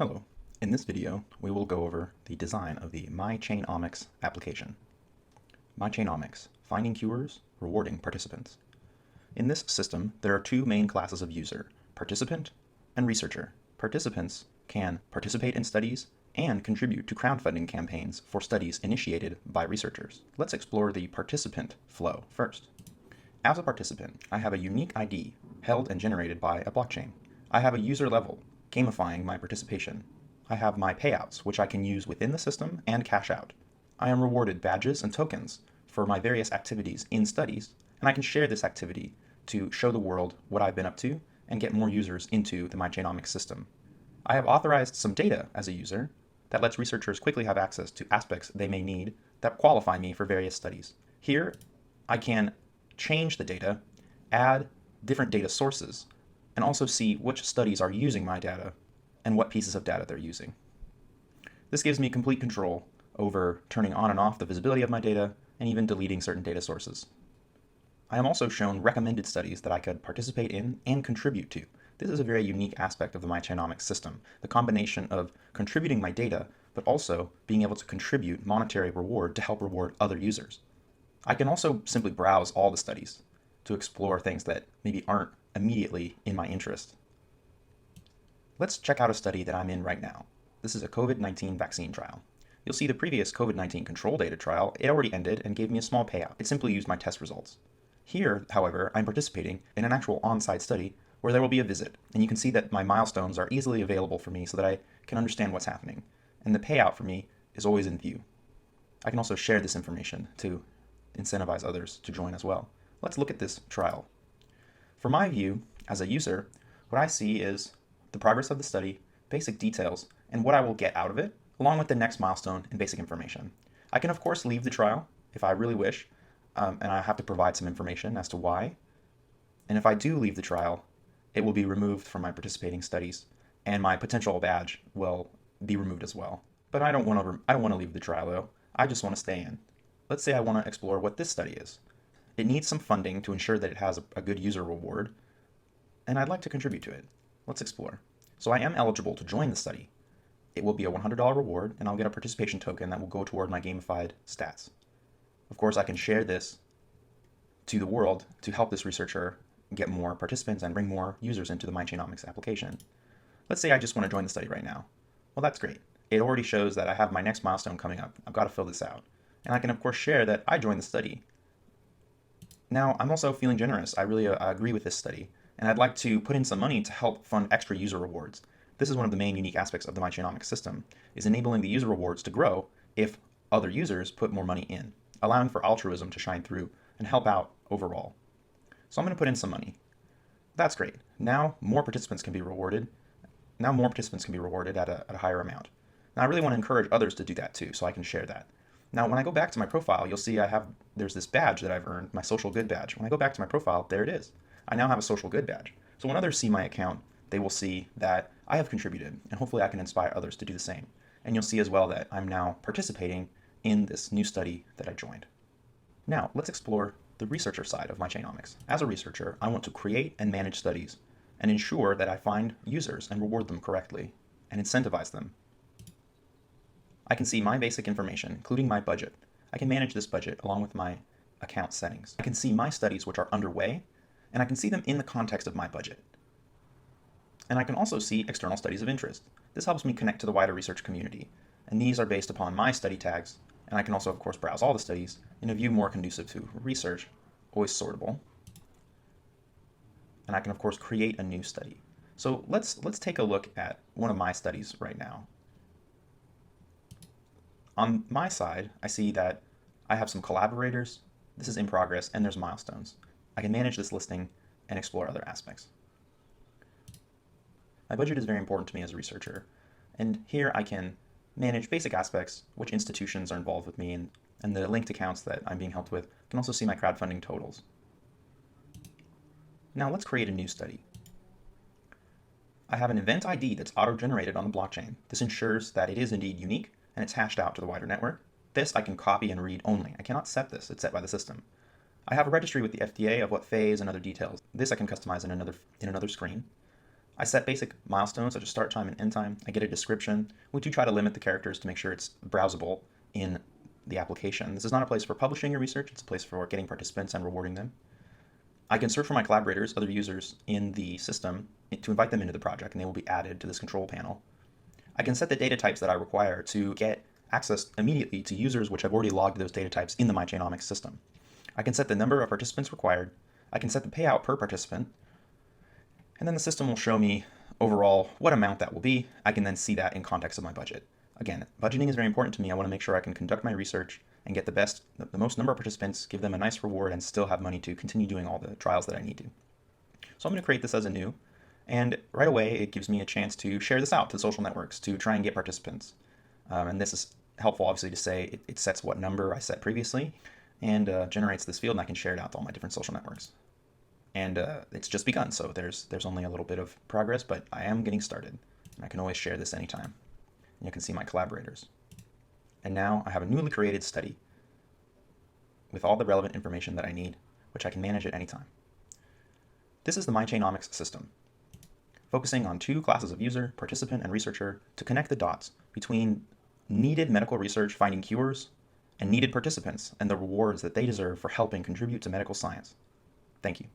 Hello. In this video, we will go over the design of the MychainOmics application. MychainOmics, finding cures, rewarding participants. In this system, there are two main classes of user, participant and researcher. Participants can participate in studies and contribute to crowdfunding campaigns for studies initiated by researchers. Let's explore the participant flow first. As a participant, I have a unique ID held and generated by a blockchain. I have a user level, gamifying my participation. I have my payouts, which I can use within the system and cash out. I am rewarded badges and tokens for my various activities in studies, and I can share this activity to show the world what I've been up to and get more users into the MychainOmics system. I have authorized some data as a user that lets researchers quickly have access to aspects they may need that qualify me for various studies. Here, I can change the data, add different data sources, and also see which studies are using my data and what pieces of data they're using. This gives me complete control over turning on and off the visibility of my data and even deleting certain data sources. I am also shown recommended studies that I could participate in and contribute to. This is a very unique aspect of the MychainOmics system, the combination of contributing my data, but also being able to contribute monetary reward to help reward other users. I can also simply browse all the studies to explore things that maybe aren't immediately in my interest. Let's check out a study that I'm in right now. This is a COVID-19 vaccine trial. You'll see the previous COVID-19 control data trial, it already ended and gave me a small payout. It simply used my test results. Here, however, I'm participating in an actual on-site study where there will be a visit, and you can see that my milestones are easily available for me so that I can understand what's happening, and the payout for me is always in view. I can also share this information to incentivize others to join as well. Let's look at this trial. For my view, as a user, what I see is the progress of the study, basic details, and what I will get out of it, along with the next milestone and basic information. I can of course leave the trial if I really wish, and I have to provide some information as to why. And if I do leave the trial, it will be removed from my participating studies, and my potential badge will be removed as well. But I don't want to leave the trial though. I just want to stay in. Let's say I want to explore what this study is. It needs some funding to ensure that it has a good user reward, and I'd like to contribute to it. Let's explore. So I am eligible to join the study. It will be a $100 reward, and I'll get a participation token that will go toward my gamified stats. Of course, I can share this to the world to help this researcher get more participants and bring more users into the MychainOmics application. Let's say I just want to join the study right now. Well, that's great. It already shows that I have my next milestone coming up. I've got to fill this out. And I can, of course, share that I joined the study. Now, I'm also feeling generous. I really agree with this study, and I'd like to put in some money to help fund extra user rewards. This is one of the main unique aspects of the MychainOmics system, is enabling the user rewards to grow if other users put more money in, allowing for altruism to shine through and help out overall. So I'm going to put in some money. That's great. Now more participants can be rewarded. At a higher amount. Now I really want to encourage others to do that too, so I can share that. Now, when I go back to my profile, you'll see there's this badge that I've earned, my social good badge. When I go back to my profile, there it is. I now have a social good badge. So when others see my account, they will see that I have contributed, and hopefully I can inspire others to do the same. And you'll see as well that I'm now participating in this new study that I joined. Now, let's explore the researcher side of MychainOmics. As a researcher, I want to create and manage studies and ensure that I find users and reward them correctly and incentivize them. I can see my basic information, including my budget. I can manage this budget along with my account settings. I can see my studies which are underway, and I can see them in the context of my budget. And I can also see external studies of interest. This helps me connect to the wider research community, and these are based upon my study tags, and I can also, of course, browse all the studies in a view more conducive to research, always sortable. And I can, of course, create a new study. So let's take a look at one of my studies right now. On my side, I see that I have some collaborators, this is in progress, and there's milestones. I can manage this listing and explore other aspects. My budget is very important to me as a researcher, and here I can manage basic aspects, which institutions are involved with me, and the linked accounts that I'm being helped with. I can also see my crowdfunding totals. Now let's create a new study. I have an event ID that's auto-generated on the blockchain. This ensures that it is indeed unique, and it's hashed out to the wider network. This I can copy and read only. I cannot set this, it's set by the system. I have a registry with the FDA of what phase and other details. This I can customize in another screen. I set basic milestones such as start time and end time. I get a description. We do try to limit the characters to make sure it's browsable in the application. This is not a place for publishing your research, it's a place for getting participants and rewarding them. I can search for my collaborators, other users in the system, to invite them into the project, and they will be added to this control panel. I can set the data types that I require to get access immediately to users which have already logged those data types in the MychainOmics system. I can set the number of participants required. I can set the payout per participant, and then the system will show me overall what amount that will be. I can then see that in context of my budget. Again, budgeting is very important to me. I want to make sure I can conduct my research and get the most number of participants, give them a nice reward, and still have money to continue doing all the trials that I need to. So I'm going to create this as a new, and right away it gives me a chance to share this out to social networks to try and get participants. And this is helpful, obviously, to say it sets what number I set previously and generates this field, and I can share it out to all my different social networks. And it's just begun, so there's only a little bit of progress, but I am getting started. And I can always share this anytime. And you can see my collaborators. And now I have a newly created study with all the relevant information that I need, which I can manage at any time. This is the MychainOmics system, focusing on two classes of user, participant, and researcher to connect the dots between needed medical research finding cures and needed participants and the rewards that they deserve for helping contribute to medical science. Thank you.